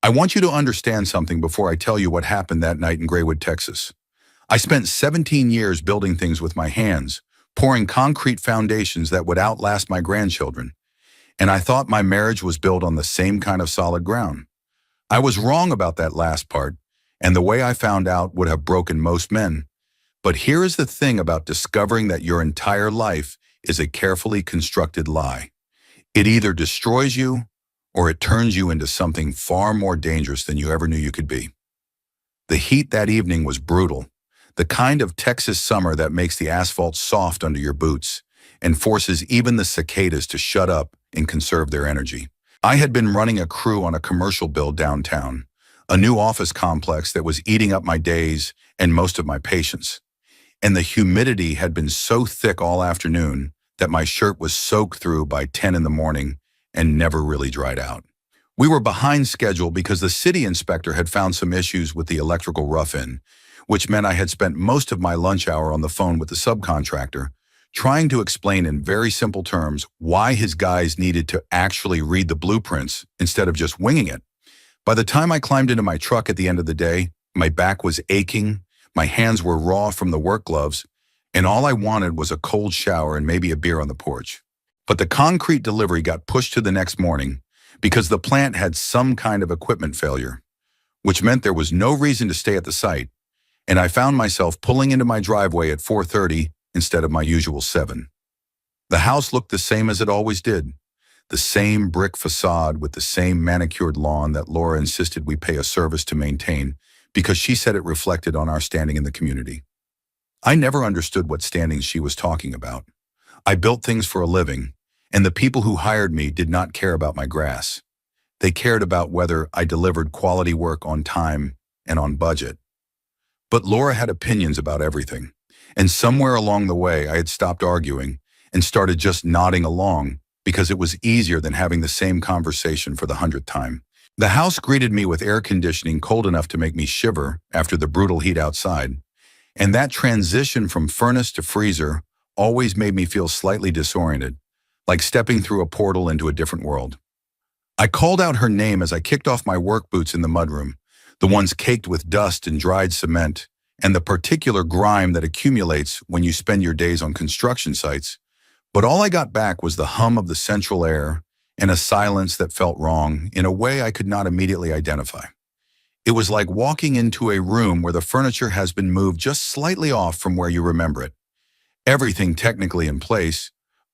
I want you to understand something before I tell you what happened that night in Graywood, Texas. I spent 17 years building things with my hands, pouring concrete foundations that would outlast my grandchildren, and I thought my marriage was built on the same kind of solid ground. I was wrong about that last part, and the way I found out would have broken most men. But here is the thing about discovering that your entire life is a carefully constructed lie. It either destroys you or it turns you into something far more dangerous than you ever knew you could be. The heat that evening was brutal, the kind of Texas summer that makes the asphalt soft under your boots and forces even the cicadas to shut up and conserve their energy. I had been running a crew on a commercial build downtown, a new office complex that was eating up my days and most of my patience. And the humidity had been so thick all afternoon that my shirt was soaked through by 10 in the morning and never really dried out. We were behind schedule because the city inspector had found some issues with the electrical rough-in, which meant I had spent most of my lunch hour on the phone with the subcontractor, trying to explain in very simple terms why his guys needed to actually read the blueprints instead of just winging it. By the time I climbed into my truck at the end of the day, my back was aching, my hands were raw from the work gloves, and all I wanted was a cold shower and maybe a beer on the porch. But the concrete delivery got pushed to the next morning because the plant had some kind of equipment failure, which meant there was no reason to stay at the site, and I found myself pulling into my driveway at 4:30 instead of my usual 7. The house looked the same as it always did, the same brick facade with the same manicured lawn that Laura insisted we pay a service to maintain because she said it reflected on our standing in the community. I never understood what standing she was talking about. I built things for a living, and the people who hired me did not care about my grass. They cared about whether I delivered quality work on time and on budget. But Laura had opinions about everything, and somewhere along the way I had stopped arguing and started just nodding along because it was easier than having the same conversation for the 100th time. The house greeted me with air conditioning cold enough to make me shiver after the brutal heat outside, and that transition from furnace to freezer always made me feel slightly disoriented, like stepping through a portal into a different world. I called out her name as I kicked off my work boots in the mudroom, the ones caked with dust and dried cement, and the particular grime that accumulates when you spend your days on construction sites. But all I got back was the hum of the central air and a silence that felt wrong in a way I could not immediately identify. It was like walking into a room where the furniture has been moved just slightly off from where you remember it. Everything technically in place,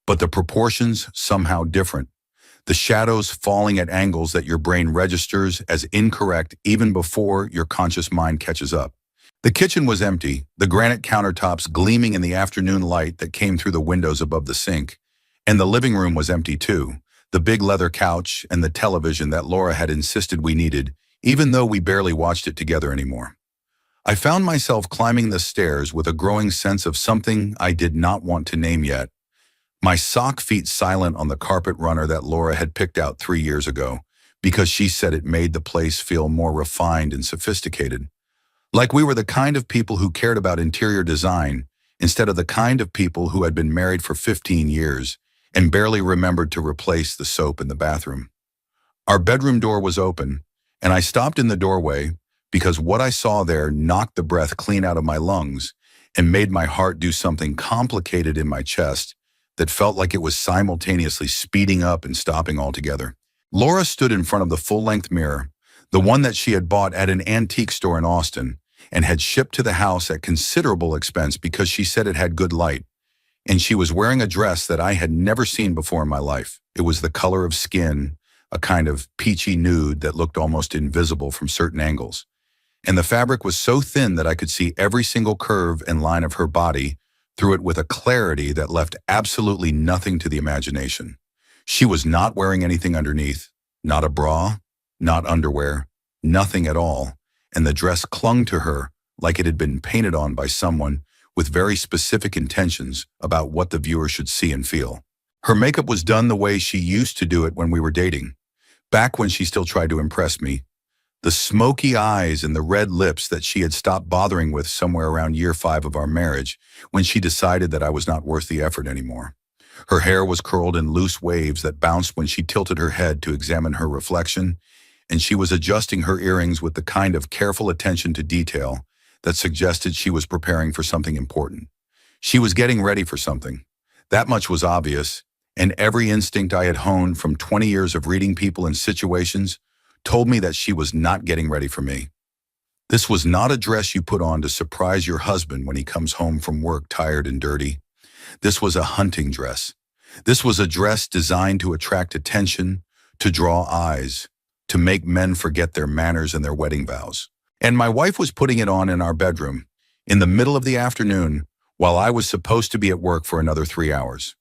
but the proportions somehow different. The shadows falling at angles that your brain registers as incorrect even before your conscious mind catches up. The kitchen was empty, the granite countertops gleaming in the afternoon light that came through the windows above the sink, and the living room was empty too, the big leather couch and the television that Laura had insisted we needed, even though we barely watched it together anymore. I found myself climbing the stairs with a growing sense of something I did not want to name yet, my sock feet silent on the carpet runner that Laura had picked out 3 years ago, because she said it made the place feel more refined and sophisticated. Like we were the kind of people who cared about interior design instead of the kind of people who had been married for 15 years and barely remembered to replace the soap in the bathroom. Our bedroom door was open, and I stopped in the doorway because what I saw there knocked the breath clean out of my lungs and made my heart do something complicated in my chest that felt like it was simultaneously speeding up and stopping altogether. Laura stood in front of the full-length mirror, the one that she had bought at an antique store in Austin and had shipped to the house at considerable expense because she said it had good light. And she was wearing a dress that I had never seen before in my life. It was the color of skin, a kind of peachy nude that looked almost invisible from certain angles. And the fabric was so thin that I could see every single curve and line of her body through it with a clarity that left absolutely nothing to the imagination. She was not wearing anything underneath, not a bra, not underwear, nothing at all, and the dress clung to her like it had been painted on by someone with very specific intentions about what the viewer should see and feel. Her makeup was done the way she used to do it when we were dating, back when she still tried to impress me. The smoky eyes and the red lips that she had stopped bothering with somewhere around year 5 of our marriage when she decided that I was not worth the effort anymore. Her hair was curled in loose waves that bounced when she tilted her head to examine her reflection, and she was adjusting her earrings with the kind of careful attention to detail that suggested she was preparing for something important. She was getting ready for something. That much was obvious, and every instinct I had honed from 20 years of reading people and situations told me that she was not getting ready for me. This was not a dress you put on to surprise your husband when he comes home from work tired and dirty. This was a hunting dress. This was a dress designed to attract attention, to draw eyes, to make men forget their manners and their wedding vows. And my wife was putting it on in our bedroom, in the middle of the afternoon, while I was supposed to be at work for another 3 hours.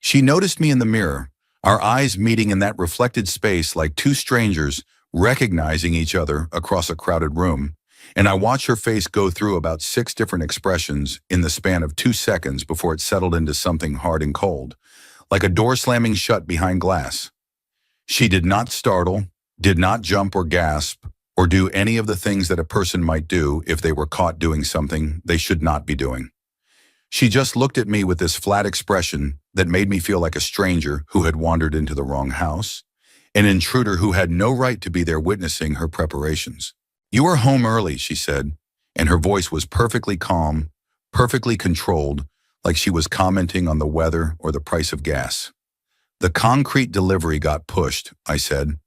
She noticed me in the mirror, our eyes meeting in that reflected space like two strangers recognizing each other across a crowded room, and I watched her face go through about 6 different expressions in the span of 2 seconds before it settled into something hard and cold, like a door slamming shut behind glass. She did not startle, did not jump or gasp, or do any of the things that a person might do if they were caught doing something they should not be doing. She just looked at me with this flat expression that made me feel like a stranger who had wandered into the wrong house, an intruder who had no right to be there witnessing her preparations. "You are home early," she said, and her voice was perfectly calm, perfectly controlled, like she was commenting on the weather or the price of gas. "The concrete delivery got pushed," I said,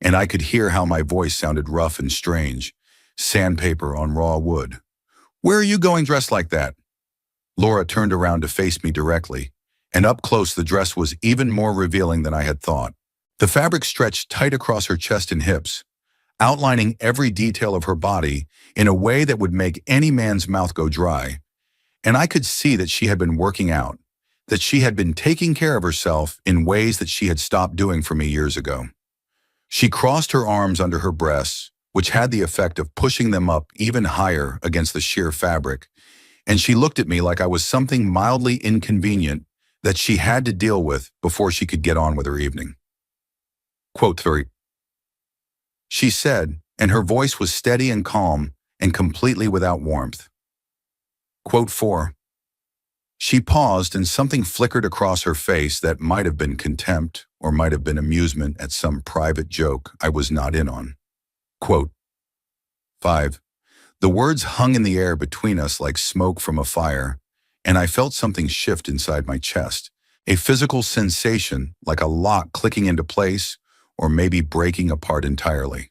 and I could hear how my voice sounded rough and strange, sandpaper on raw wood. "Where are you going dressed like that?" Laura turned around to face me directly, and up close the dress was even more revealing than I had thought. The fabric stretched tight across her chest and hips, outlining every detail of her body in a way that would make any man's mouth go dry, and I could see that she had been working out, that she had been taking care of herself in ways that she had stopped doing for me years ago. She crossed her arms under her breasts, which had the effect of pushing them up even higher against the sheer fabric, and she looked at me like I was something mildly inconvenient that she had to deal with before she could get on with her evening. Quote 3. She said, and her voice was steady and calm and completely without warmth. Quote 4. She paused and something flickered across her face that might have been contempt or might have been amusement at some private joke I was not in on. Quote 5. The words hung in the air between us like smoke from a fire, and I felt something shift inside my chest, a physical sensation like a lock clicking into place or maybe breaking apart entirely.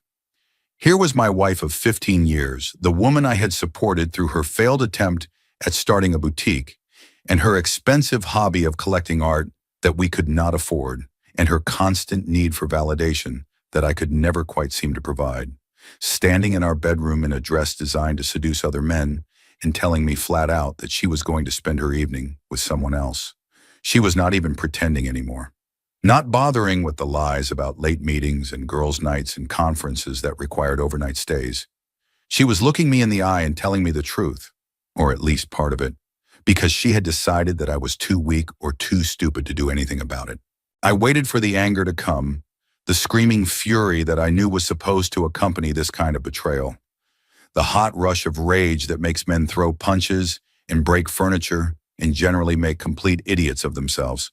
Here was my wife of 15 years, the woman I had supported through her failed attempt at starting a boutique, and her expensive hobby of collecting art that we could not afford, and her constant need for validation that I could never quite seem to provide, standing in our bedroom in a dress designed to seduce other men and telling me flat out that she was going to spend her evening with someone else. She was not even pretending anymore. Not bothering with the lies about late meetings and girls' nights and conferences that required overnight stays. She was looking me in the eye and telling me the truth, or at least part of it, because she had decided that I was too weak or too stupid to do anything about it. I waited for the anger to come, the screaming fury that I knew was supposed to accompany this kind of betrayal, the hot rush of rage that makes men throw punches and break furniture and generally make complete idiots of themselves.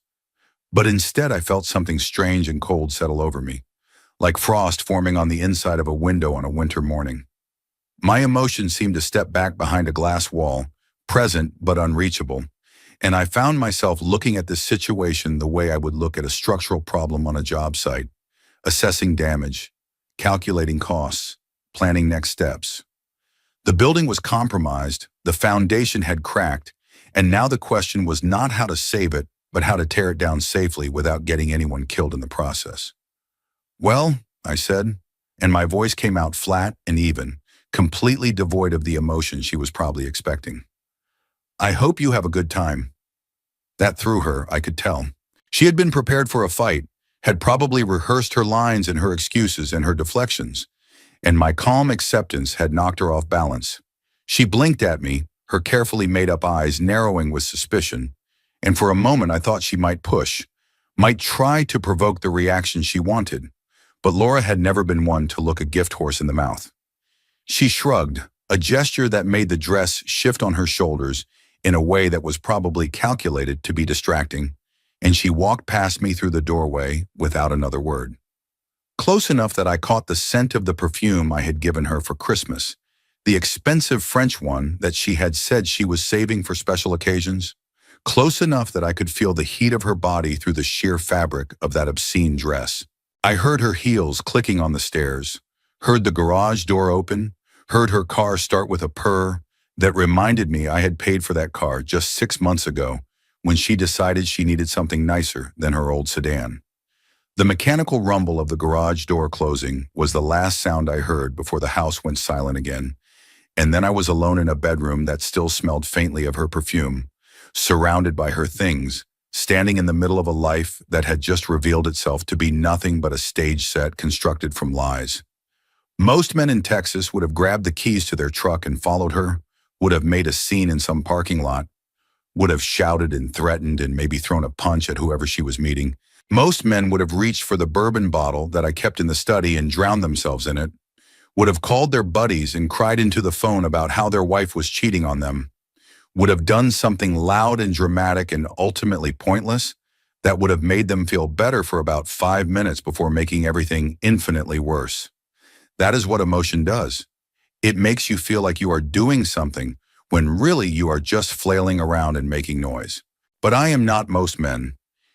But instead I felt something strange and cold settle over me, like frost forming on the inside of a window on a winter morning. My emotions seemed to step back behind a glass wall, present but unreachable, and I found myself looking at this situation the way I would look at a structural problem on a job site, assessing damage, calculating costs, planning next steps. The building was compromised, the foundation had cracked, and now the question was not how to save it, but how to tear it down safely without getting anyone killed in the process. "Well," I said, and my voice came out flat and even, completely devoid of the emotion she was probably expecting. "I hope you have a good time." That threw her, I could tell. She had been prepared for a fight, had probably rehearsed her lines and her excuses and her deflections, and my calm acceptance had knocked her off balance. She blinked at me, her carefully made-up eyes narrowing with suspicion, and for a moment I thought she might push, might try to provoke the reaction she wanted, but Laura had never been one to look a gift horse in the mouth. She shrugged, a gesture that made the dress shift on her shoulders in a way that was probably calculated to be distracting, and she walked past me through the doorway without another word. Close enough that I caught the scent of the perfume I had given her for Christmas, the expensive French one that she had said she was saving for special occasions. Close enough that I could feel the heat of her body through the sheer fabric of that obscene dress. I heard her heels clicking on the stairs, heard the garage door open, heard her car start with a purr that reminded me I had paid for that car just 6 months ago when she decided she needed something nicer than her old sedan. The mechanical rumble of the garage door closing was the last sound I heard before the house went silent again, and then I was alone in a bedroom that still smelled faintly of her perfume, surrounded by her things, standing in the middle of a life that had just revealed itself to be nothing but a stage set constructed from lies. Most men in Texas would have grabbed the keys to their truck and followed her, would have made a scene in some parking lot, would have shouted and threatened and maybe thrown a punch at whoever she was meeting. Most men would have reached for the bourbon bottle that I kept in the study and drowned themselves in it, would have called their buddies and cried into the phone about how their wife was cheating on them, would have done something loud and dramatic and ultimately pointless that would have made them feel better for about 5 minutes before making everything infinitely worse. That is what emotion does. It makes you feel like you are doing something when really you are just flailing around and making noise. But I am not most men.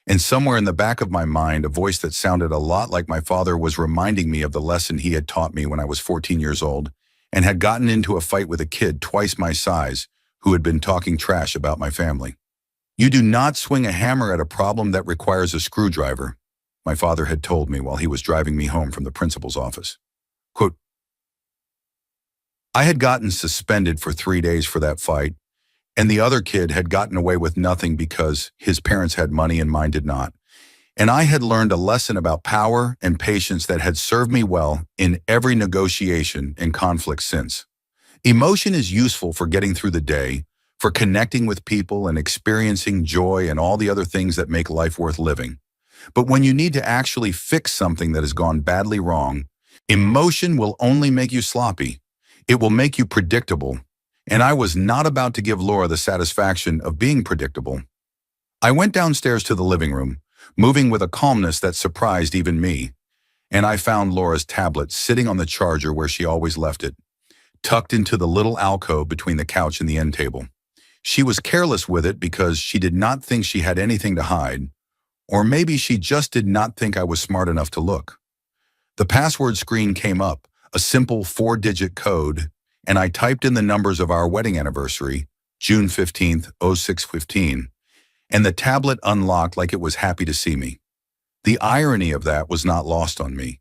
And somewhere in the back of my mind, a voice that sounded a lot like my father was reminding me of the lesson he had taught me when I was 14 years old and had gotten into a fight with a kid twice my size who had been talking trash about my family. You do not swing a hammer at a problem that requires a screwdriver, my father had told me while he was driving me home from the principal's office. Quote, I had gotten suspended for 3 days for that fight, and the other kid had gotten away with nothing because his parents had money and mine did not. And I had learned a lesson about power and patience that had served me well in every negotiation and conflict since. Emotion is useful for getting through the day, for connecting with people and experiencing joy and all the other things that make life worth living. But when you need to actually fix something that has gone badly wrong, emotion will only make you sloppy. It will make you predictable. And I was not about to give Laura the satisfaction of being predictable. I went downstairs to the living room, moving with a calmness that surprised even me, and I found Laura's tablet sitting on the charger where she always left it, tucked into the little alcove between the couch and the end table. She was careless with it because she did not think she had anything to hide, or maybe she just did not think I was smart enough to look. The password screen came up, a simple 4-digit code, and I typed in the numbers of our wedding anniversary, June 15th, 0615, and the tablet unlocked like it was happy to see me. The irony of that was not lost on me,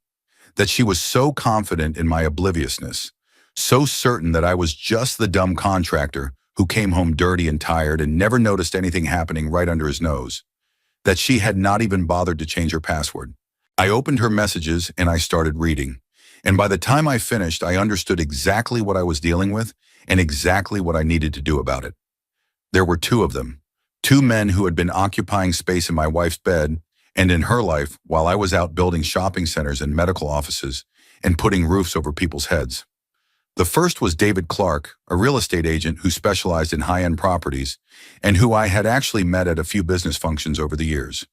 that she was so confident in my obliviousness, so certain that I was just the dumb contractor who came home dirty and tired and never noticed anything happening right under his nose, that she had not even bothered to change her password. I opened her messages and I started reading. And by the time I finished, I understood exactly what I was dealing with and exactly what I needed to do about it. There were 2 of them, 2 men who had been occupying space in my wife's bed and in her life while I was out building shopping centers and medical offices and putting roofs over people's heads. The first was David Clark, a real estate agent who specialized in high-end properties and who I had actually met at a few business functions over the years.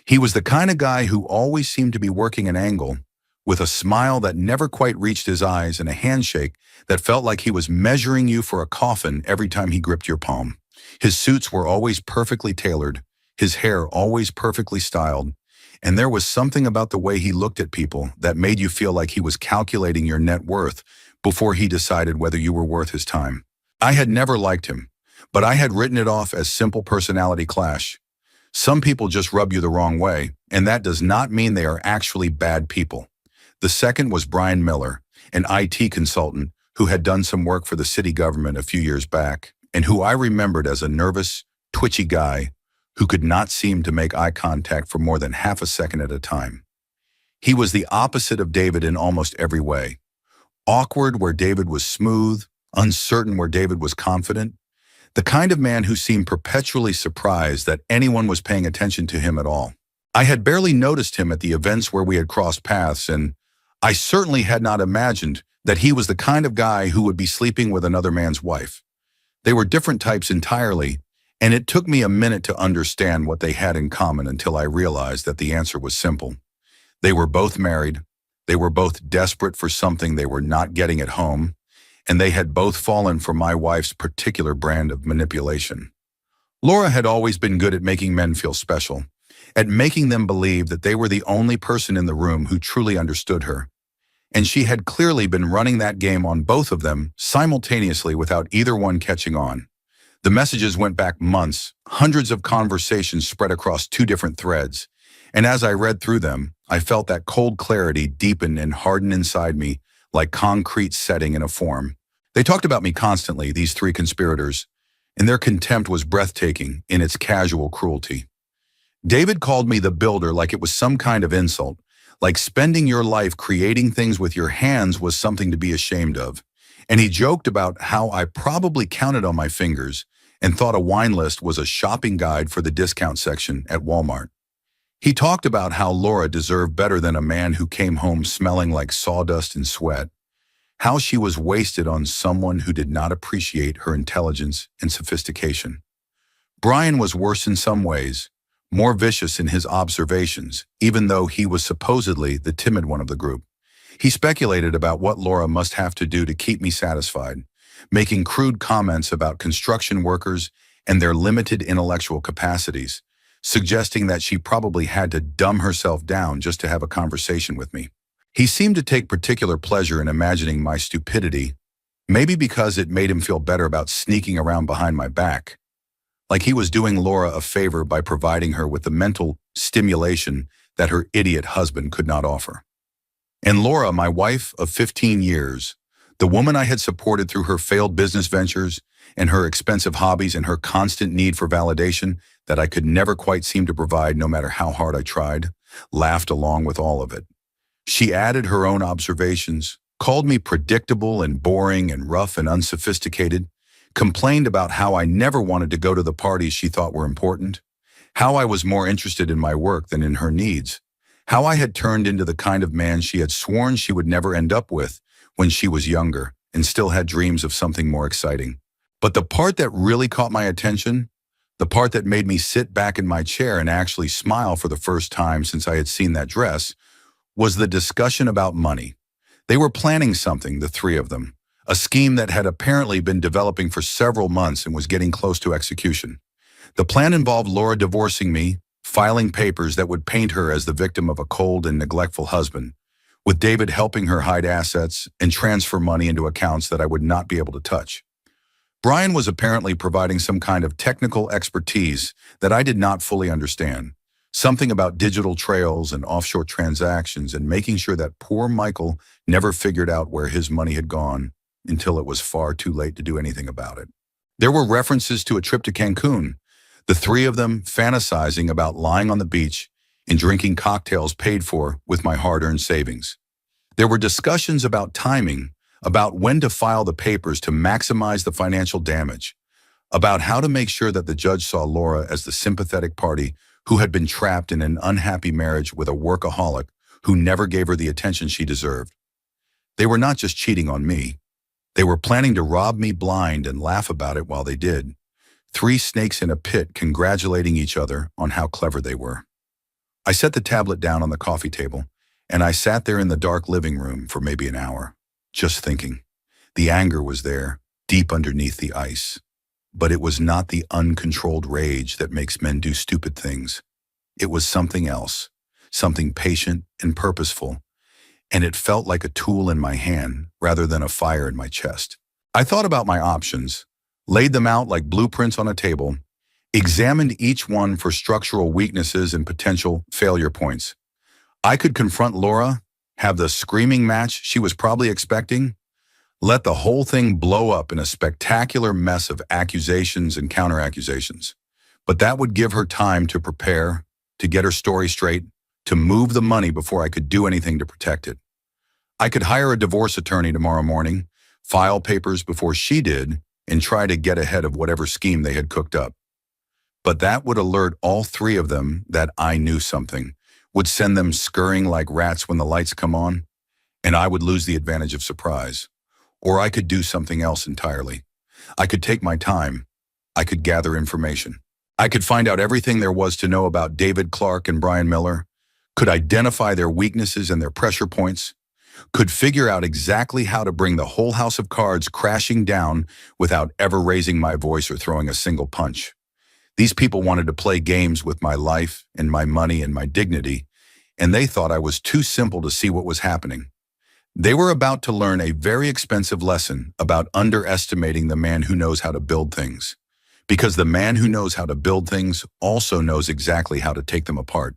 He was the kind of guy who always seemed to be working an angle, with a smile that never quite reached his eyes and a handshake that felt like he was measuring you for a coffin every time he gripped your palm. His suits were always perfectly tailored, his hair always perfectly styled, and there was something about the way he looked at people that made you feel like he was calculating your net worth before he decided whether you were worth his time. I had never liked him, but I had written it off as simple personality clash. Some people just rub you the wrong way, and that does not mean they are actually bad people. The second was Brian Miller, an IT consultant who had done some work for the city government a few years back, and who I remembered as a nervous, twitchy guy who could not seem to make eye contact for more than half a second at a time. He was the opposite of David in almost every way. Awkward where David was smooth, uncertain where David was confident, the kind of man who seemed perpetually surprised that anyone was paying attention to him at all. I had barely noticed him at the events where we had crossed paths, and I certainly had not imagined that he was the kind of guy who would be sleeping with another man's wife. They were different types entirely, and it took me a minute to understand what they had in common until I realized that the answer was simple. They were both married, They were both desperate for something they were not getting at home, and they had both fallen for my wife's particular brand of manipulation. Laura had always been good at making men feel special, at making them believe that they were the only person in the room who truly understood her. And she had clearly been running that game on both of them simultaneously without either one catching on. The messages went back months, hundreds of conversations spread across two different threads. And as I read through them, I felt that cold clarity deepen and harden inside me like concrete setting in a form. They talked about me constantly, these three conspirators, and their contempt was breathtaking in its casual cruelty. David called me the builder like it was some kind of insult, like spending your life creating things with your hands was something to be ashamed of. And he joked about how I probably counted on my fingers and thought a wine list was a shopping guide for the discount section at Walmart. He talked about how Laura deserved better than a man who came home smelling like sawdust and sweat, how she was wasted on someone who did not appreciate her intelligence and sophistication. Brian was worse in some ways, more vicious in his observations, even though he was supposedly the timid one of the group. He speculated about what Laura must have to do to keep me satisfied, making crude comments about construction workers and their limited intellectual capacities, suggesting that she probably had to dumb herself down just to have a conversation with me. He seemed to take particular pleasure in imagining my stupidity, maybe because it made him feel better about sneaking around behind my back, like he was doing Laura a favor by providing her with the mental stimulation that her idiot husband could not offer. And Laura, my wife of 15 years, the woman I had supported through her failed business ventures and her expensive hobbies and her constant need for validation that I could never quite seem to provide no matter how hard I tried, laughed along with all of it. She added her own observations, called me predictable and boring and rough and unsophisticated, complained about how I never wanted to go to the parties she thought were important, how I was more interested in my work than in her needs, how I had turned into the kind of man she had sworn she would never end up with when she was younger and still had dreams of something more exciting. But the part that really caught my attention, the part that made me sit back in my chair and actually smile for the first time since I had seen that dress, was the discussion about money. They were planning something, the three of them, a scheme that had apparently been developing for several months and was getting close to execution. The plan involved Laura divorcing me, filing papers that would paint her as the victim of a cold and neglectful husband, with David helping her hide assets and transfer money into accounts that I would not be able to touch. Brian was apparently providing some kind of technical expertise that I did not fully understand. Something about digital trails and offshore transactions and making sure that poor Michael never figured out where his money had gone until it was far too late to do anything about it. There were references to a trip to Cancun, the three of them fantasizing about lying on the beach and drinking cocktails paid for with my hard-earned savings. There were discussions about timing, about when to file the papers to maximize the financial damage, about how to make sure that the judge saw Laura as the sympathetic party who had been trapped in an unhappy marriage with a workaholic who never gave her the attention she deserved. They were not just cheating on me. They were planning to rob me blind and laugh about it while they did. Three snakes in a pit congratulating each other on how clever they were. I set the tablet down on the coffee table, and I sat there in the dark living room for maybe an hour, just thinking. The anger was there, deep underneath the ice. But it was not the uncontrolled rage that makes men do stupid things. It was something else, something patient and purposeful, and it felt like a tool in my hand rather than a fire in my chest. I thought about my options, laid them out like blueprints on a table, examined each one for structural weaknesses and potential failure points. I could confront Laura, have the screaming match she was probably expecting, let the whole thing blow up in a spectacular mess of accusations and counter-accusations. But that would give her time to prepare, to get her story straight, to move the money before I could do anything to protect it. I could hire a divorce attorney tomorrow morning, file papers before she did, and try to get ahead of whatever scheme they had cooked up. But that would alert all three of them that I knew something, would send them scurrying like rats when the lights come on, and I would lose the advantage of surprise. Or I could do something else entirely. I could take my time. I could gather information. I could find out everything there was to know about David Clark and Brian Miller, could identify their weaknesses and their pressure points, could figure out exactly how to bring the whole house of cards crashing down without ever raising my voice or throwing a single punch. These people wanted to play games with my life and my money and my dignity, and they thought I was too simple to see what was happening. They were about to learn a very expensive lesson about underestimating the man who knows how to build things. Because the man who knows how to build things also knows exactly how to take them apart.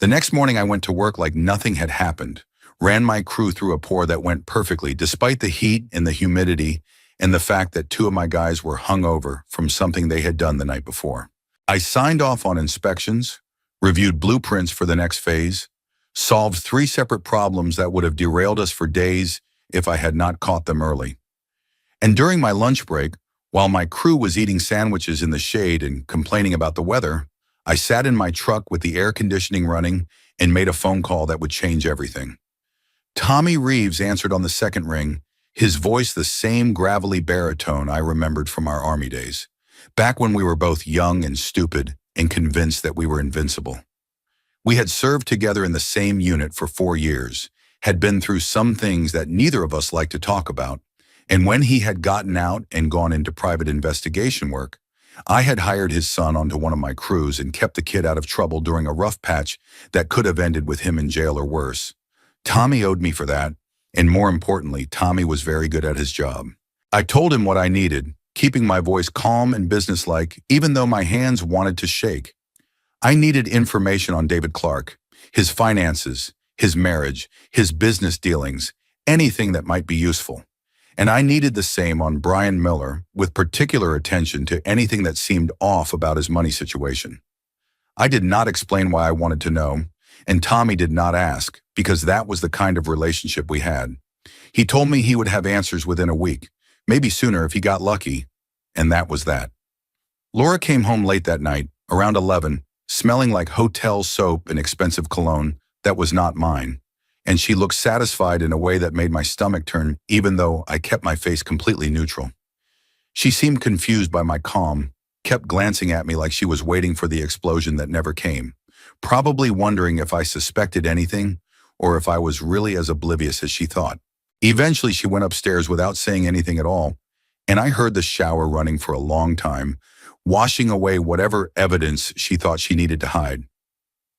The next morning I went to work like nothing had happened, ran my crew through a pour that went perfectly despite the heat and the humidity and the fact that two of my guys were hungover from something they had done the night before. I signed off on inspections, reviewed blueprints for the next phase, solved 3 separate problems that would have derailed us for days if I had not caught them early. And during my lunch break, while my crew was eating sandwiches in the shade and complaining about the weather, I sat in my truck with the air conditioning running and made a phone call that would change everything. Tommy Reeves answered on the second ring, his voice the same gravelly baritone I remembered from our Army days, back when we were both young and stupid and convinced that we were invincible. We had served together in the same unit for 4 years, had been through some things that neither of us liked to talk about, and when he had gotten out and gone into private investigation work, I had hired his son onto one of my crews and kept the kid out of trouble during a rough patch that could have ended with him in jail or worse. Tommy owed me for that, and more importantly, Tommy was very good at his job. I told him what I needed, keeping my voice calm and businesslike, even though my hands wanted to shake. I needed information on David Clark, his finances, his marriage, his business dealings, anything that might be useful. And I needed the same on Brian Miller, with particular attention to anything that seemed off about his money situation. I did not explain why I wanted to know, and Tommy did not ask, because that was the kind of relationship we had. He told me he would have answers within a week, maybe sooner if he got lucky, and that was that. Laura came home late that night, around 11, smelling like hotel soap and expensive cologne that was not mine, and she looked satisfied in a way that made my stomach turn even though I kept my face completely neutral. She seemed confused by my calm, kept glancing at me like she was waiting for the explosion that never came, probably wondering if I suspected anything or if I was really as oblivious as she thought. Eventually she went upstairs without saying anything at all, and I heard the shower running for a long time, washing away whatever evidence she thought she needed to hide.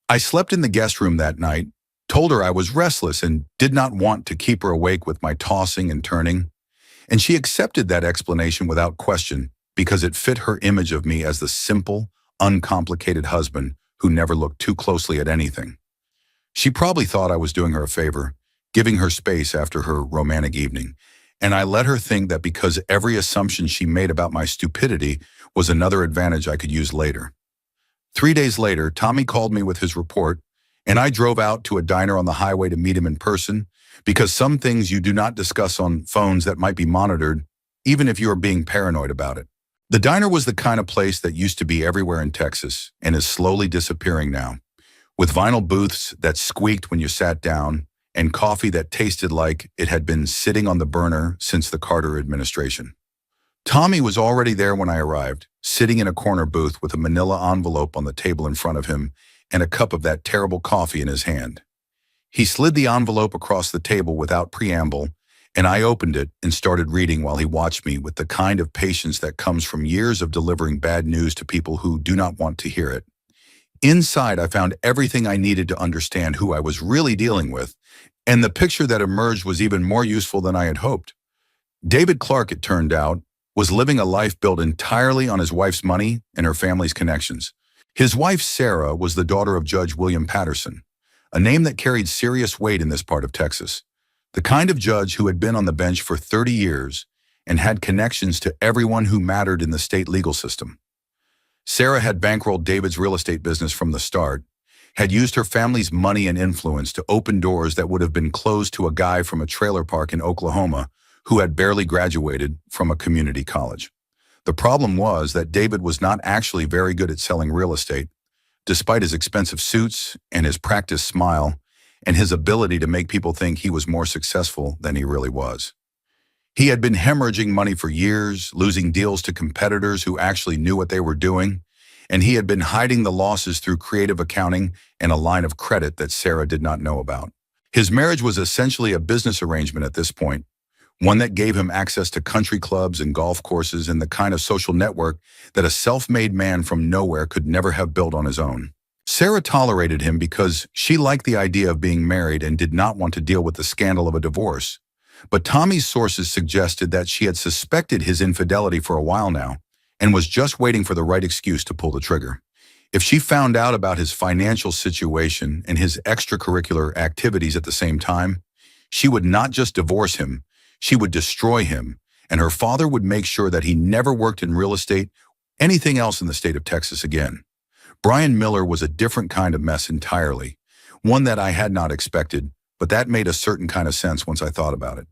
I slept in the guest room that night, told her I was restless and did not want to keep her awake with my tossing and turning, and she accepted that explanation without question because it fit her image of me as the simple, uncomplicated husband who never looked too closely at anything. She probably thought I was doing her a favor, giving her space after her romantic evening, and I let her think that because every assumption she made about my stupidity was another advantage I could use later. 3 days later, Tommy called me with his report, and I drove out to a diner on the highway to meet him in person, because some things you do not discuss on phones that might be monitored, even if you are being paranoid about it. The diner was the kind of place that used to be everywhere in Texas and is slowly disappearing now, with vinyl booths that squeaked when you sat down and coffee that tasted like it had been sitting on the burner since the Carter administration. Tommy was already there when I arrived, sitting in a corner booth with a manila envelope on the table in front of him and a cup of that terrible coffee in his hand. He slid the envelope across the table without preamble, and I opened it and started reading while he watched me with the kind of patience that comes from years of delivering bad news to people who do not want to hear it. Inside, I found everything I needed to understand who I was really dealing with, and the picture that emerged was even more useful than I had hoped. David Clark, it turned out, was living a life built entirely on his wife's money and her family's connections. His wife, Sarah, was the daughter of Judge William Patterson, a name that carried serious weight in this part of Texas, the kind of judge who had been on the bench for 30 years and had connections to everyone who mattered in the state legal system. Sarah had bankrolled David's real estate business from the start, had used her family's money and influence to open doors that would have been closed to a guy from a trailer park in Oklahoma who had barely graduated from a community college. The problem was that David was not actually very good at selling real estate, despite his expensive suits and his practiced smile and his ability to make people think he was more successful than he really was. He had been hemorrhaging money for years, losing deals to competitors who actually knew what they were doing, and he had been hiding the losses through creative accounting and a line of credit that Sarah did not know about. His marriage was essentially a business arrangement at this point, one that gave him access to country clubs and golf courses and the kind of social network that a self-made man from nowhere could never have built on his own. Sarah tolerated him because she liked the idea of being married and did not want to deal with the scandal of a divorce. But Tommy's sources suggested that she had suspected his infidelity for a while now and was just waiting for the right excuse to pull the trigger. If she found out about his financial situation and his extracurricular activities at the same time, she would not just divorce him, she would destroy him, and her father would make sure that he never worked in real estate, anything else in the state of Texas again. Brian Miller was a different kind of mess entirely, one that I had not expected, but that made a certain kind of sense once I thought about it.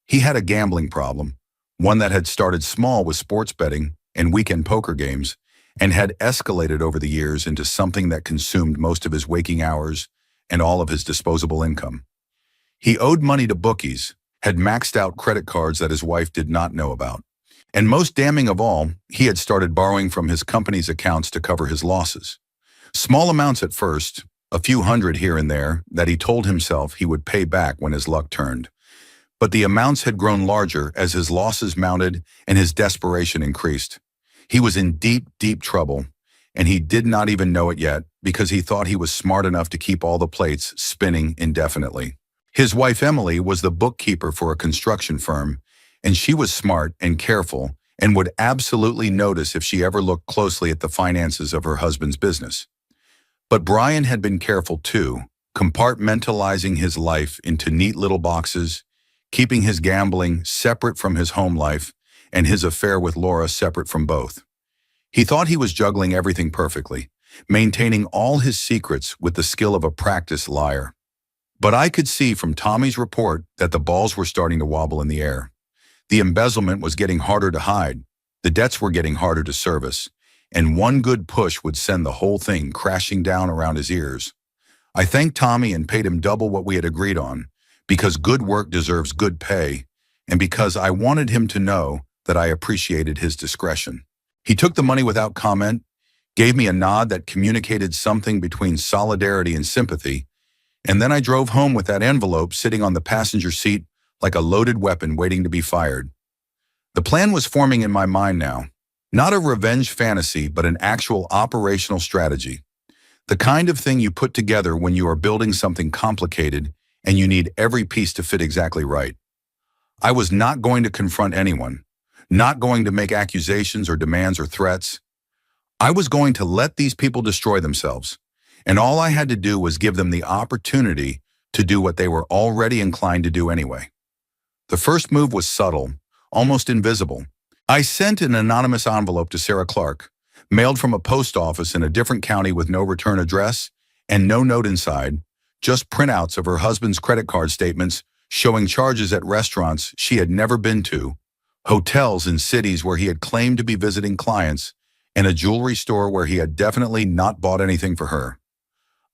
He had a gambling problem, one that had started small with sports betting and weekend poker games, and had escalated over the years into something that consumed most of his waking hours and all of his disposable income. He owed money to bookies, had maxed out credit cards that his wife did not know about. And most damning of all, he had started borrowing from his company's accounts to cover his losses. Small amounts at first, a few hundred here and there, that he told himself he would pay back when his luck turned. But the amounts had grown larger as his losses mounted and his desperation increased. He was in deep, deep trouble, and he did not even know it yet because he thought he was smart enough to keep all the plates spinning indefinitely. His wife Emily was the bookkeeper for a construction firm, and she was smart and careful and would absolutely notice if she ever looked closely at the finances of her husband's business. But Brian had been careful too, compartmentalizing his life into neat little boxes, keeping his gambling separate from his home life and his affair with Laura separate from both. He thought he was juggling everything perfectly, maintaining all his secrets with the skill of a practiced liar. But I could see from Tommy's report that the balls were starting to wobble in the air. The embezzlement was getting harder to hide, the debts were getting harder to service, and one good push would send the whole thing crashing down around his ears. I thanked Tommy and paid him double what we had agreed on, because good work deserves good pay, and because I wanted him to know that I appreciated his discretion. He took the money without comment, gave me a nod that communicated something between solidarity and sympathy, and then I drove home with that envelope sitting on the passenger seat like a loaded weapon waiting to be fired. The plan was forming in my mind now. Not a revenge fantasy, but an actual operational strategy. The kind of thing you put together when you are building something complicated and you need every piece to fit exactly right. I was not going to confront anyone, not going to make accusations or demands or threats. I was going to let these people destroy themselves. And all I had to do was give them the opportunity to do what they were already inclined to do anyway. The first move was subtle, almost invisible. I sent an anonymous envelope to Sarah Clark, mailed from a post office in a different county with no return address and no note inside, just printouts of her husband's credit card statements showing charges at restaurants she had never been to, hotels in cities where he had claimed to be visiting clients, and a jewelry store where he had definitely not bought anything for her.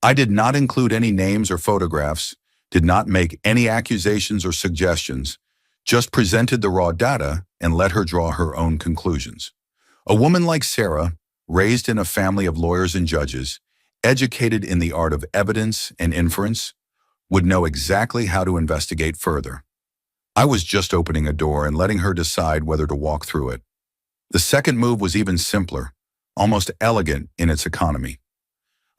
I did not include any names or photographs, did not make any accusations or suggestions, just presented the raw data and let her draw her own conclusions. A woman like Sarah, raised in a family of lawyers and judges, educated in the art of evidence and inference, would know exactly how to investigate further. I was just opening a door and letting her decide whether to walk through it. The second move was even simpler, almost elegant in its economy.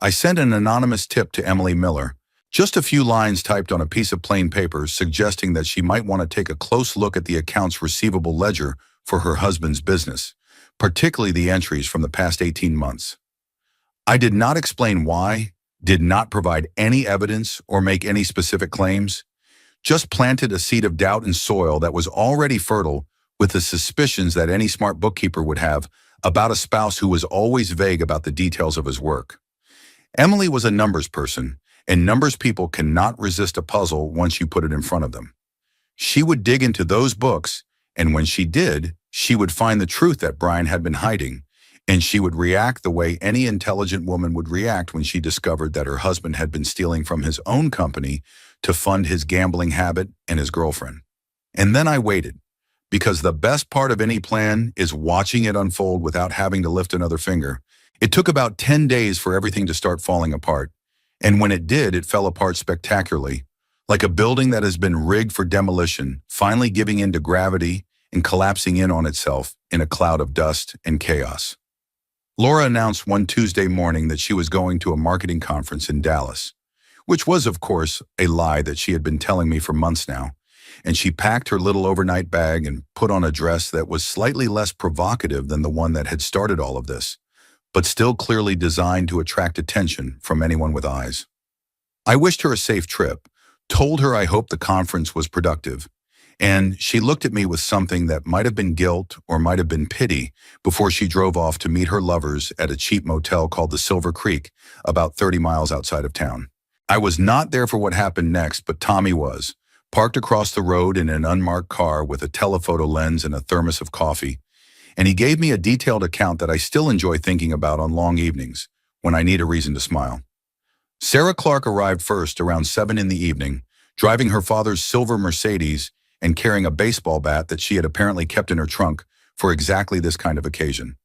I sent an anonymous tip to Emily Miller, just a few lines typed on a piece of plain paper suggesting that she might want to take a close look at the accounts receivable ledger for her husband's business, particularly the entries from the past 18 months. I did not explain why, did not provide any evidence or make any specific claims, just planted a seed of doubt in soil that was already fertile with the suspicions that any smart bookkeeper would have about a spouse who was always vague about the details of his work. Emily was a numbers person, and numbers people cannot resist a puzzle once you put it in front of them. She would dig into those books, and when she did, she would find the truth that Brian had been hiding, and she would react the way any intelligent woman would react when she discovered that her husband had been stealing from his own company to fund his gambling habit and his girlfriend. And then I waited, because the best part of any plan is watching it unfold without having to lift another finger. It took about 10 days for everything to start falling apart, and when it did, it fell apart spectacularly, like a building that has been rigged for demolition, finally giving in to gravity and collapsing in on itself in a cloud of dust and chaos. Laura announced one Tuesday morning that she was going to a marketing conference in Dallas, which was, of course, a lie that she had been telling me for months now, and she packed her little overnight bag and put on a dress that was slightly less provocative than the one that had started all of this, but still clearly designed to attract attention from anyone with eyes. I wished her a safe trip, told her I hoped the conference was productive, and she looked at me with something that might have been guilt or might have been pity before she drove off to meet her lovers at a cheap motel called the Silver Creek, about 30 miles outside of town. I was not there for what happened next, but Tommy was, parked across the road in an unmarked car with a telephoto lens and a thermos of coffee, and he gave me a detailed account that I still enjoy thinking about on long evenings when I need a reason to smile. Sarah Clark arrived first around 7 in the evening, driving her father's silver Mercedes and carrying a baseball bat that she had apparently kept in her trunk for exactly this kind of occasion.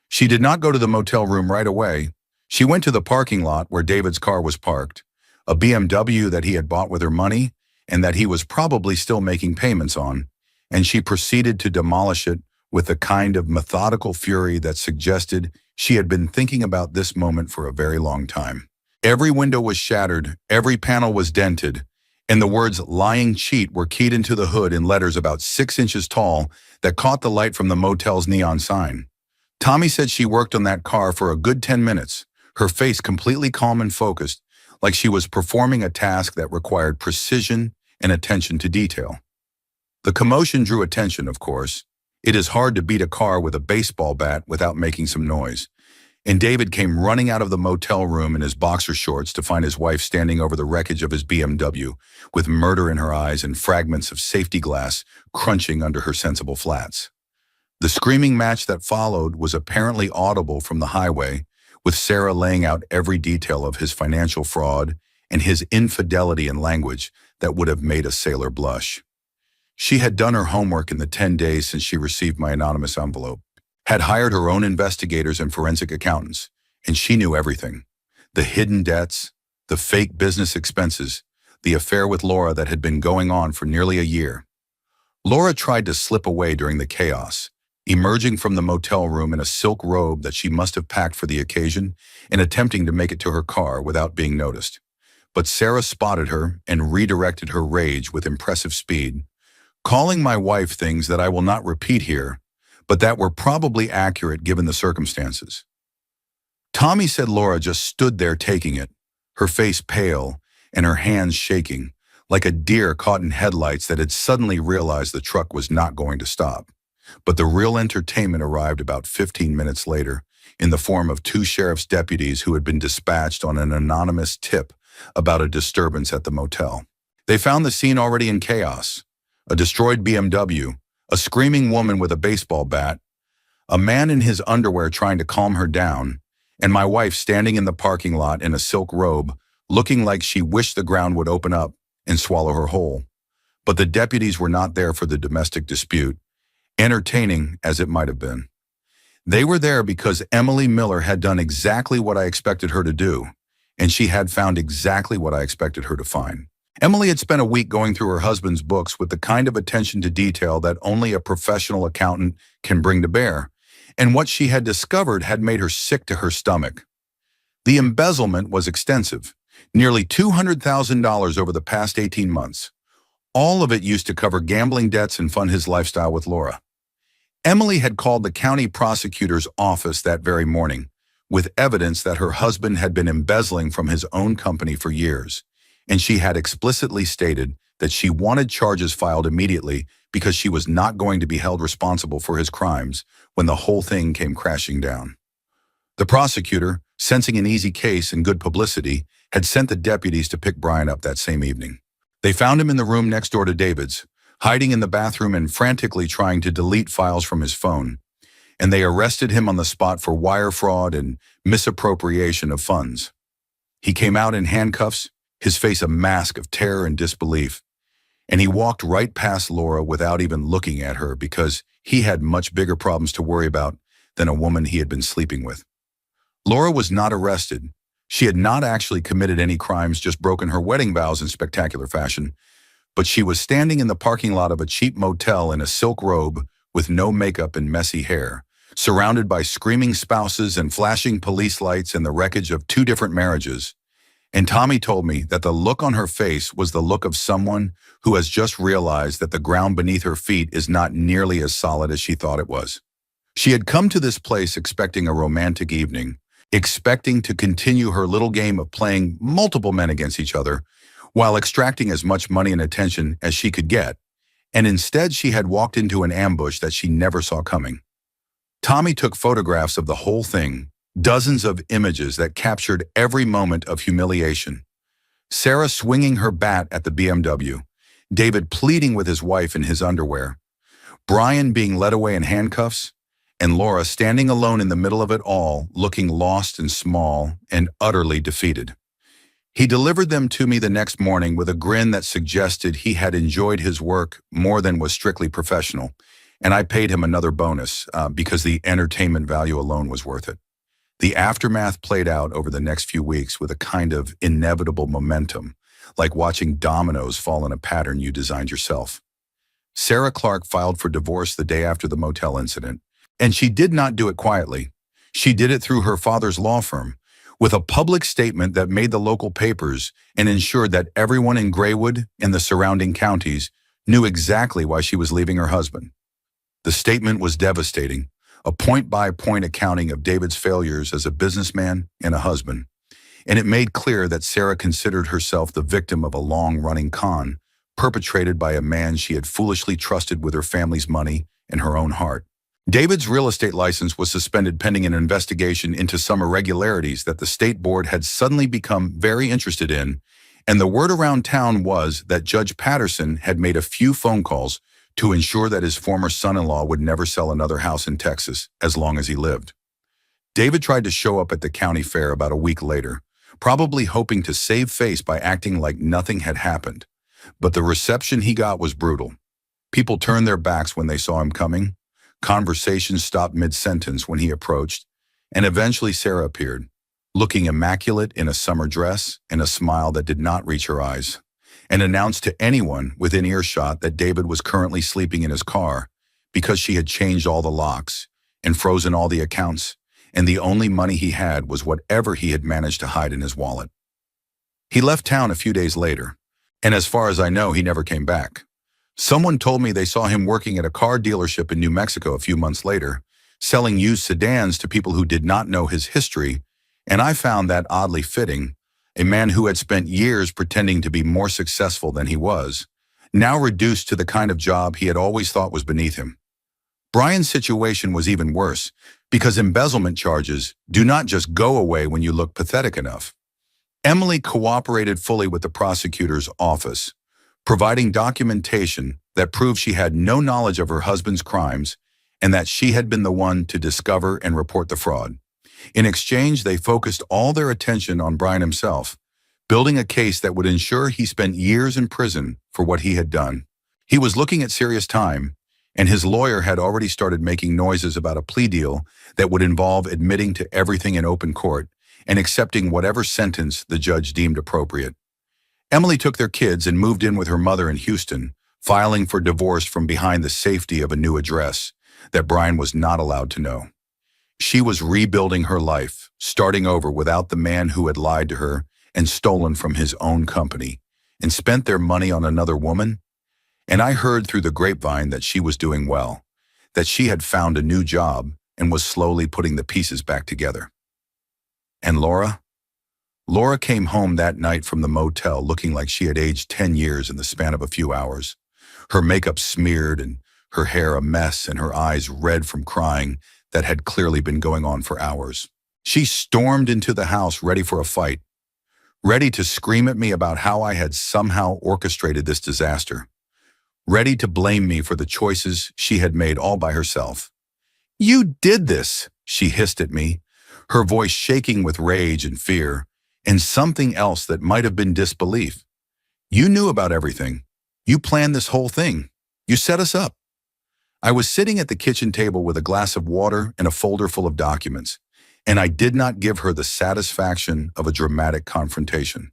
She did not go to the motel room right away. She went to the parking lot where David's car was parked, a BMW that he had bought with her money and that he was probably still making payments on, and she proceeded to demolish it with a kind of methodical fury that suggested she had been thinking about this moment for a very long time. Every window was shattered, every panel was dented, and the words "lying cheat" were keyed into the hood in letters about 6 inches tall that caught the light from the motel's neon sign. Tommy said she worked on that car for a good 10 minutes, her face completely calm and focused, like she was performing a task that required precision and attention to detail. The commotion drew attention, of course. It is hard to beat a car with a baseball bat without making some noise. And David came running out of the motel room in his boxer shorts to find his wife standing over the wreckage of his BMW, with murder in her eyes and fragments of safety glass crunching under her sensible flats. The screaming match that followed was apparently audible from the highway, with Sarah laying out every detail of his financial fraud and his infidelity in language that would have made a sailor blush. She had done her homework in the 10 days since she received my anonymous envelope, had hired her own investigators and forensic accountants, and she knew everything. The hidden debts, the fake business expenses, the affair with Laura that had been going on for nearly a year. Laura tried to slip away during the chaos, emerging from the motel room in a silk robe that she must have packed for the occasion and attempting to make it to her car without being noticed. But Sarah spotted her and redirected her rage with impressive speed, calling my wife things that I will not repeat here, but that were probably accurate given the circumstances. Tommy said Laura just stood there taking it, her face pale and her hands shaking, like a deer caught in headlights that had suddenly realized the truck was not going to stop. But the real entertainment arrived about 15 minutes later, in the form of 2 sheriff's deputies who had been dispatched on an anonymous tip about a disturbance at the motel. They found the scene already in chaos: a destroyed BMW, a screaming woman with a baseball bat, a man in his underwear trying to calm her down, and my wife standing in the parking lot in a silk robe, looking like she wished the ground would open up and swallow her whole. But the deputies were not there for the domestic dispute, entertaining as it might have been. They were there because Emily Miller had done exactly what I expected her to do, and she had found exactly what I expected her to find. Emily had spent a week going through her husband's books with the kind of attention to detail that only a professional accountant can bring to bear, and what she had discovered had made her sick to her stomach. The embezzlement was extensive, nearly $200,000 over the past 18 months. All of it used to cover gambling debts and fund his lifestyle with Laura. Emily had called the county prosecutor's office that very morning with evidence that her husband had been embezzling from his own company for years, and she had explicitly stated that she wanted charges filed immediately because she was not going to be held responsible for his crimes when the whole thing came crashing down. The prosecutor, sensing an easy case and good publicity, had sent the deputies to pick Brian up that same evening. They found him in the room next door to David's, hiding in the bathroom and frantically trying to delete files from his phone, and they arrested him on the spot for wire fraud and misappropriation of funds. He came out in handcuffs, his face a mask of terror and disbelief, and he walked right past Laura without even looking at her because he had much bigger problems to worry about than a woman he had been sleeping with. Laura was not arrested. She had not actually committed any crimes, just broken her wedding vows in spectacular fashion. But she was standing in the parking lot of a cheap motel in a silk robe with no makeup and messy hair, surrounded by screaming spouses and flashing police lights and the wreckage of two different marriages. And Tommy told me that the look on her face was the look of someone who has just realized that the ground beneath her feet is not nearly as solid as she thought it was. She had come to this place expecting a romantic evening, expecting to continue her little game of playing multiple men against each other, while extracting as much money and attention as she could get, and instead she had walked into an ambush that she never saw coming. Tommy took photographs of the whole thing, dozens of images that captured every moment of humiliation. Sarah swinging her bat at the BMW, David pleading with his wife in his underwear, Brian being led away in handcuffs, and Laura standing alone in the middle of it all, looking lost and small and utterly defeated. He delivered them to me the next morning with a grin that suggested he had enjoyed his work more than was strictly professional, and I paid him another bonus because the entertainment value alone was worth it. The aftermath played out over the next few weeks with a kind of inevitable momentum, like watching dominoes fall in a pattern you designed yourself. Sarah Clark filed for divorce the day after the motel incident, and she did not do it quietly. She did it through her father's law firm, with a public statement that made the local papers and ensured that everyone in Graywood and the surrounding counties knew exactly why she was leaving her husband. The statement was devastating, a point-by-point accounting of David's failures as a businessman and a husband, and it made clear that Sarah considered herself the victim of a long-running con perpetrated by a man she had foolishly trusted with her family's money and her own heart. David's real estate license was suspended pending an investigation into some irregularities that the state board had suddenly become very interested in, and the word around town was that Judge Patterson had made a few phone calls to ensure that his former son-in-law would never sell another house in Texas as long as he lived. David tried to show up at the county fair about a week later, probably hoping to save face by acting like nothing had happened. But the reception he got was brutal. People turned their backs when they saw him coming. Conversations stopped mid-sentence when he approached, and eventually Sarah appeared, looking immaculate in a summer dress and a smile that did not reach her eyes, and announced to anyone within earshot that David was currently sleeping in his car because she had changed all the locks and frozen all the accounts, and the only money he had was whatever he had managed to hide in his wallet. He left town a few days later, and as far as I know, he never came back. Someone told me they saw him working at a car dealership in New Mexico a few months later, selling used sedans to people who did not know his history, and I found that oddly fitting. A man who had spent years pretending to be more successful than he was, now reduced to the kind of job he had always thought was beneath him. Brian's situation was even worse, because embezzlement charges do not just go away when you look pathetic enough. Emily cooperated fully with the prosecutor's office, providing documentation that proved she had no knowledge of her husband's crimes and that she had been the one to discover and report the fraud. In exchange, they focused all their attention on Brian himself, building a case that would ensure he spent years in prison for what he had done. He was looking at serious time, and his lawyer had already started making noises about a plea deal that would involve admitting to everything in open court and accepting whatever sentence the judge deemed appropriate. Emily took their kids and moved in with her mother in Houston, filing for divorce from behind the safety of a new address that Brian was not allowed to know. She was rebuilding her life, starting over without the man who had lied to her and stolen from his own company and spent their money on another woman. And I heard through the grapevine that she was doing well, that she had found a new job and was slowly putting the pieces back together. And Laura? Laura came home that night from the motel looking like she had aged 10 years in the span of a few hours. Her makeup smeared and her hair a mess and her eyes red from crying that had clearly been going on for hours. She stormed into the house ready for a fight, ready to scream at me about how I had somehow orchestrated this disaster, ready to blame me for the choices she had made all by herself. "You did this," she hissed at me, her voice shaking with rage and fear, and something else that might have been disbelief. "You knew about everything. You planned this whole thing. You set us up." I was sitting at the kitchen table with a glass of water and a folder full of documents, and I did not give her the satisfaction of a dramatic confrontation.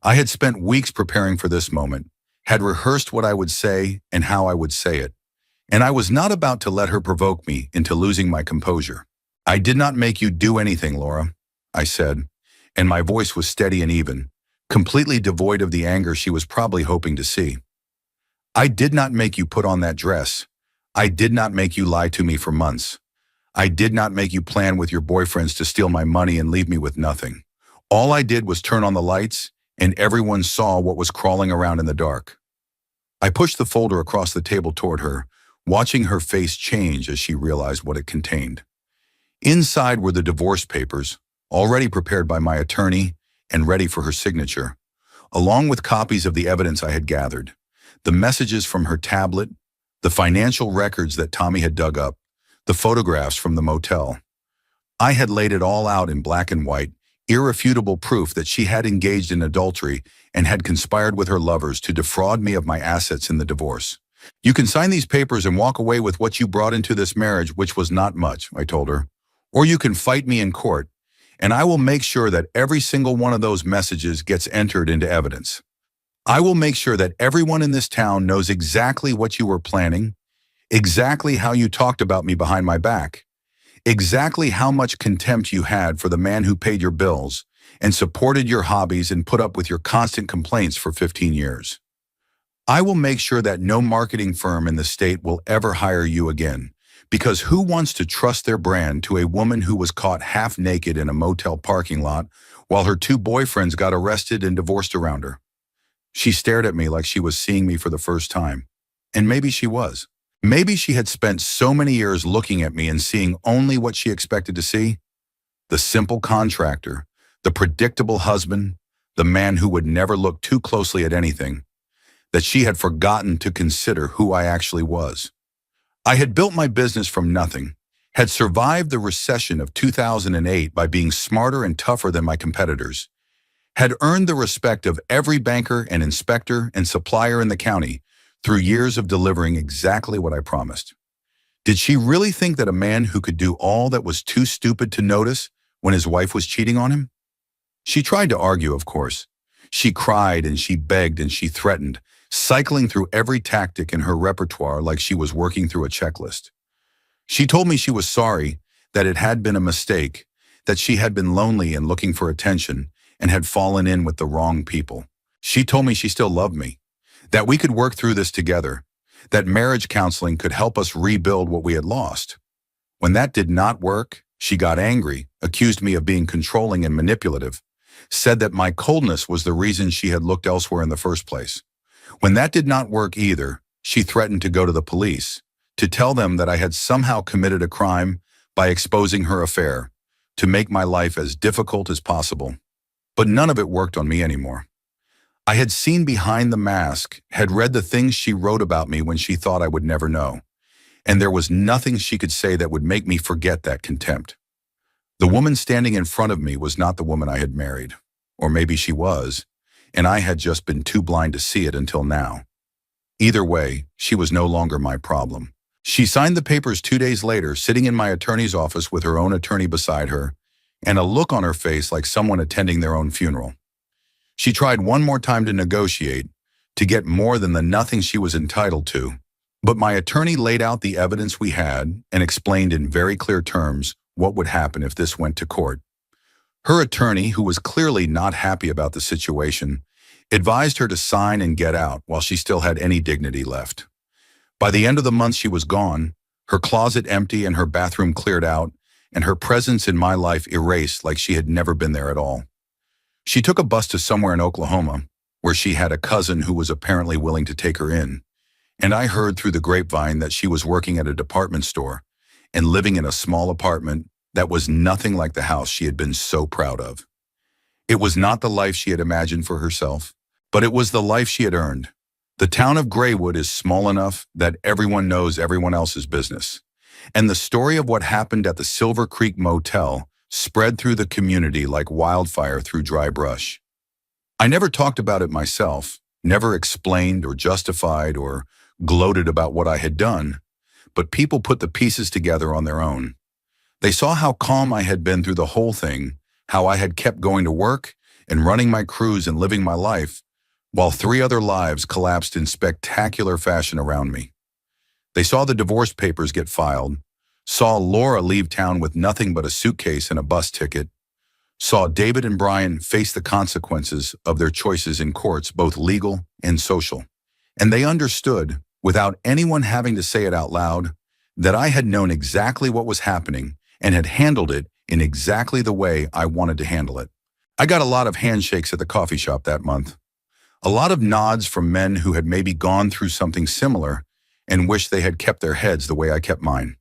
I had spent weeks preparing for this moment, had rehearsed what I would say and how I would say it, and I was not about to let her provoke me into losing my composure. "I did not make you do anything, Laura," I said, and my voice was steady and even, completely devoid of the anger she was probably hoping to see. "I did not make you put on that dress. I did not make you lie to me for months. I did not make you plan with your boyfriends to steal my money and leave me with nothing. All I did was turn on the lights, and everyone saw what was crawling around in the dark." I pushed the folder across the table toward her, watching her face change as she realized what it contained. Inside were the divorce papers, already prepared by my attorney and ready for her signature, along with copies of the evidence I had gathered, the messages from her tablet, the financial records that Tommy had dug up, the photographs from the motel. I had laid it all out in black and white, irrefutable proof that she had engaged in adultery and had conspired with her lovers to defraud me of my assets in the divorce. "You can sign these papers and walk away with what you brought into this marriage, which was not much," I told her. "Or you can fight me in court, and I will make sure that every single one of those messages gets entered into evidence. I will make sure that everyone in this town knows exactly what you were planning, exactly how you talked about me behind my back, exactly how much contempt you had for the man who paid your bills and supported your hobbies and put up with your constant complaints for 15 years. I will make sure that no marketing firm in the state will ever hire you again, because who wants to trust their brand to a woman who was caught half naked in a motel parking lot while her two boyfriends got arrested and divorced around her?" She stared at me like she was seeing me for the first time. And maybe she was. Maybe she had spent so many years looking at me and seeing only what she expected to see. The simple contractor, the predictable husband, the man who would never look too closely at anything, that she had forgotten to consider who I actually was. I had built my business from nothing, had survived the recession of 2008 by being smarter and tougher than my competitors, had earned the respect of every banker and inspector and supplier in the county through years of delivering exactly what I promised. Did she really think that a man who could do all that was too stupid to notice when his wife was cheating on him? She tried to argue, of course. She cried and she begged and she threatened, cycling through every tactic in her repertoire like she was working through a checklist. She told me she was sorry, that it had been a mistake, that she had been lonely and looking for attention and had fallen in with the wrong people. She told me she still loved me, that we could work through this together, that marriage counseling could help us rebuild what we had lost. When that did not work, she got angry, accused me of being controlling and manipulative, said that my coldness was the reason she had looked elsewhere in the first place. When that did not work either, she threatened to go to the police, to tell them that I had somehow committed a crime by exposing her affair, to make my life as difficult as possible. But none of it worked on me anymore. I had seen behind the mask, had read the things she wrote about me when she thought I would never know, and there was nothing she could say that would make me forget that contempt. The woman standing in front of me was not the woman I had married, or maybe she was, and I had just been too blind to see it until now. Either way, she was no longer my problem. She signed the papers 2 days later, sitting in my attorney's office with her own attorney beside her, and a look on her face like someone attending their own funeral. She tried one more time to negotiate, to get more than the nothing she was entitled to, but my attorney laid out the evidence we had and explained in very clear terms what would happen if this went to court. Her attorney, who was clearly not happy about the situation, advised her to sign and get out while she still had any dignity left. By the end of the month she was gone, her closet empty and her bathroom cleared out, and her presence in my life erased like she had never been there at all. She took a bus to somewhere in Oklahoma, where she had a cousin who was apparently willing to take her in, and I heard through the grapevine that she was working at a department store and living in a small apartment that was nothing like the house she had been so proud of. It was not the life she had imagined for herself, but it was the life she had earned. The town of Graywood is small enough that everyone knows everyone else's business, and the story of what happened at the Silver Creek Motel spread through the community like wildfire through dry brush. I never talked about it myself, never explained or justified or gloated about what I had done, but people put the pieces together on their own. They saw how calm I had been through the whole thing, how I had kept going to work and running my crews and living my life, while three other lives collapsed in spectacular fashion around me. They saw the divorce papers get filed, saw Laura leave town with nothing but a suitcase and a bus ticket, saw David and Brian face the consequences of their choices in courts, both legal and social. And they understood, without anyone having to say it out loud, that I had known exactly what was happening and had handled it in exactly the way I wanted to handle it. I got a lot of handshakes at the coffee shop that month. A lot of nods from men who had maybe gone through something similar and wished they had kept their heads the way I kept mine.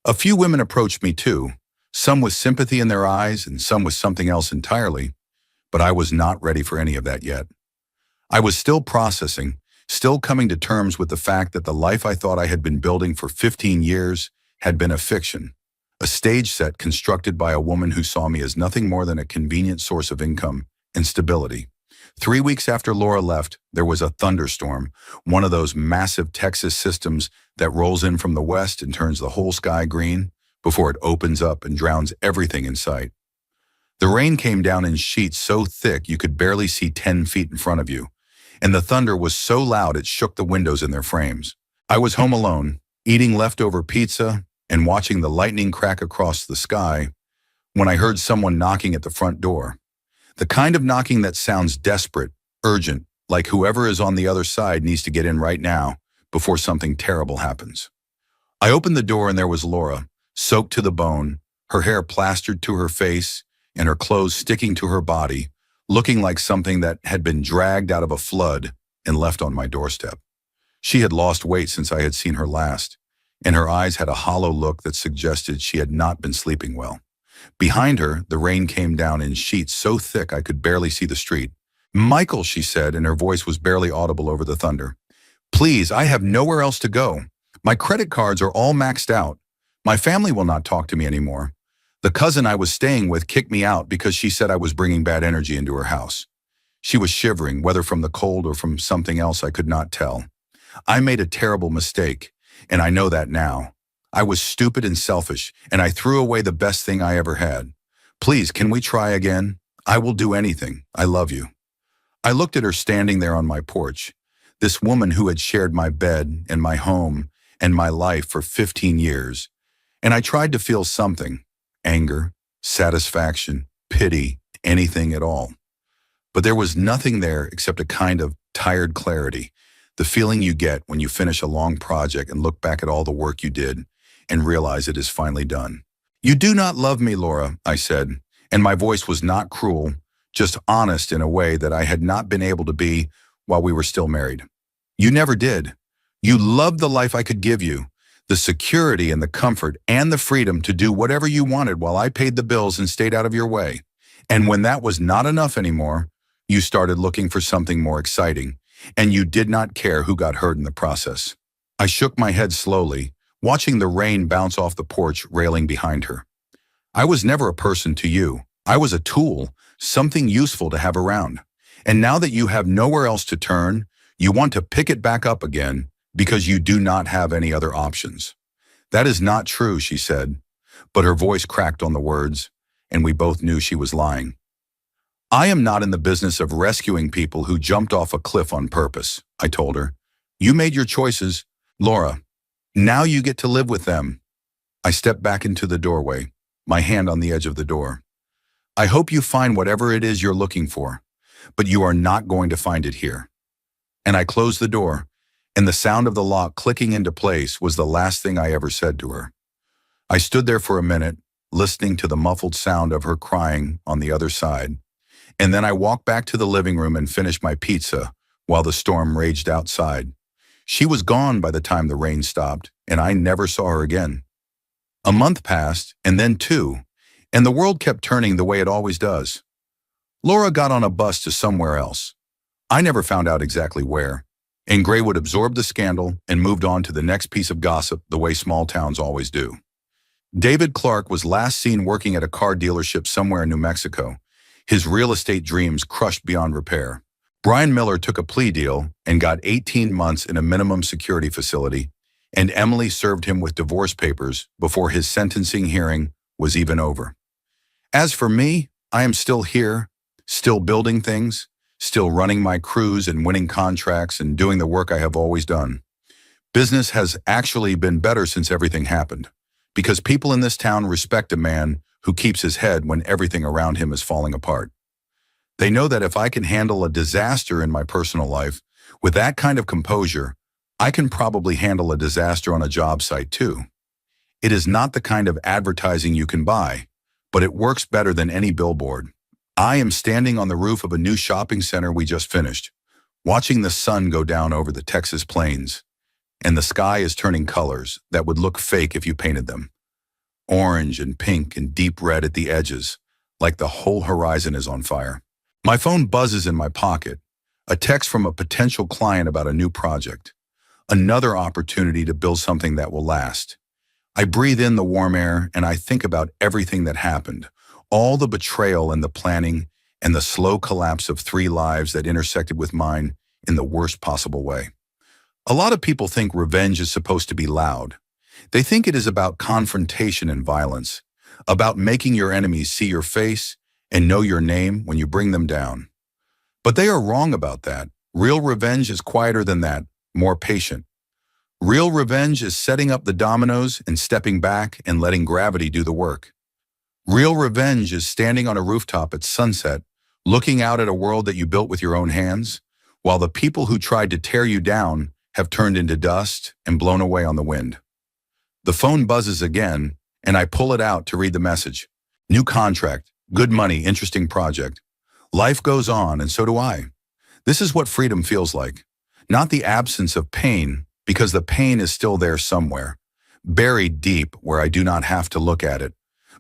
A few women approached me too, some with sympathy in their eyes and some with something else entirely, but I was not ready for any of that yet. I was still processing, still coming to terms with the fact that the life I thought I had been building for 15 years had been a fiction, a stage set constructed by a woman who saw me as nothing more than a convenient source of income and stability. 3 weeks after Laura left, there was a thunderstorm, one of those massive Texas systems that rolls in from the west and turns the whole sky green before it opens up and drowns everything in sight. The rain came down in sheets so thick you could barely see 10 feet in front of you, and the thunder was so loud it shook the windows in their frames. I was home alone, eating leftover pizza and watching the lightning crack across the sky when I heard someone knocking at the front door. The kind of knocking that sounds desperate, urgent, like whoever is on the other side needs to get in right now before something terrible happens. I opened the door and there was Laura, soaked to the bone, her hair plastered to her face and her clothes sticking to her body, looking like something that had been dragged out of a flood and left on my doorstep. She had lost weight since I had seen her last, and her eyes had a hollow look that suggested she had not been sleeping well. Behind her, the rain came down in sheets so thick I could barely see the street. "Michael," she said, and her voice was barely audible over the thunder. "Please, I have nowhere else to go. My credit cards are all maxed out. My family will not talk to me anymore. The cousin I was staying with kicked me out because she said I was bringing bad energy into her house." She was shivering, whether from the cold or from something else I could not tell. "I made a terrible mistake, and I know that now. I was stupid and selfish, and I threw away the best thing I ever had. Please, can we try again? I will do anything. I love you." I looked at her standing there on my porch, this woman who had shared my bed and my home and my life for 15 years, and I tried to feel something, anger, satisfaction, pity, anything at all. But there was nothing there except a kind of tired clarity, the feeling you get when you finish a long project and look back at all the work you did and realize it is finally done. "You do not love me, Laura," I said, and my voice was not cruel, just honest in a way that I had not been able to be while we were still married. "You never did. You loved the life I could give you, the security and the comfort and the freedom to do whatever you wanted while I paid the bills and stayed out of your way. And when that was not enough anymore, you started looking for something more exciting, and you did not care who got hurt in the process." I shook my head slowly, watching the rain bounce off the porch railing behind her. "I was never a person to you. I was a tool, something useful to have around. And now that you have nowhere else to turn, you want to pick it back up again because you do not have any other options." "That is not true," she said, but her voice cracked on the words, and we both knew she was lying. "I am not in the business of rescuing people who jumped off a cliff on purpose," I told her. "You made your choices, Laura. Now you get to live with them." I stepped back into the doorway, my hand on the edge of the door. "I hope you find whatever it is you're looking for, but you are not going to find it here." And I closed the door, and the sound of the lock clicking into place was the last thing I ever said to her. I stood there for a minute, listening to the muffled sound of her crying on the other side, and then I walked back to the living room and finished my pizza while the storm raged outside. She was gone by the time the rain stopped, and I never saw her again. A month passed, and then 2, and the world kept turning the way it always does. Laura got on a bus to somewhere else. I never found out exactly where, and Graywood absorbed the scandal and moved on to the next piece of gossip the way small towns always do. David Clark was last seen working at a car dealership somewhere in New Mexico, his real estate dreams crushed beyond repair. Brian Miller took a plea deal and got 18 months in a minimum security facility, and Emily served him with divorce papers before his sentencing hearing was even over. As for me, I am still here, still building things, still running my crews and winning contracts and doing the work I have always done. Business has actually been better since everything happened, because people in this town respect a man who keeps his head when everything around him is falling apart. They know that if I can handle a disaster in my personal life with that kind of composure, I can probably handle a disaster on a job site too. It is not the kind of advertising you can buy, but it works better than any billboard. I am standing on the roof of a new shopping center we just finished, watching the sun go down over the Texas plains, and the sky is turning colors that would look fake if you painted them. Orange and pink and deep red at the edges, like the whole horizon is on fire. My phone buzzes in my pocket, a text from a potential client about a new project, another opportunity to build something that will last. I breathe in the warm air and I think about everything that happened, all the betrayal and the planning and the slow collapse of 3 lives that intersected with mine in the worst possible way. A lot of people think revenge is supposed to be loud. They think it is about confrontation and violence, about making your enemies see your face and know your name when you bring them down. But they are wrong about that. Real revenge is quieter than that, more patient. Real revenge is setting up the dominoes and stepping back and letting gravity do the work. Real revenge is standing on a rooftop at sunset, looking out at a world that you built with your own hands, while the people who tried to tear you down have turned into dust and blown away on the wind. The phone buzzes again, and I pull it out to read the message. New contract, good money, interesting project. Life goes on, and so do I. This is what freedom feels like. Not the absence of pain, because the pain is still there somewhere, buried deep where I do not have to look at it,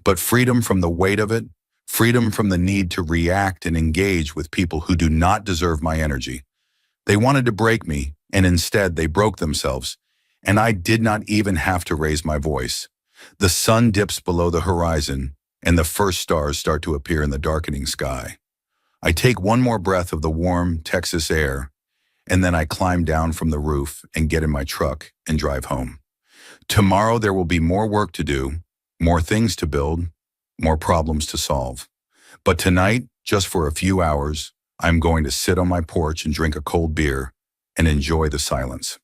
but freedom from the weight of it, freedom from the need to react and engage with people who do not deserve my energy. They wanted to break me, and instead they broke themselves, and I did not even have to raise my voice. The sun dips below the horizon, and the first stars start to appear in the darkening sky. I take one more breath of the warm Texas air, and then I climb down from the roof and get in my truck and drive home. Tomorrow there will be more work to do, more things to build, more problems to solve. But tonight, just for a few hours, I'm going to sit on my porch and drink a cold beer and enjoy the silence.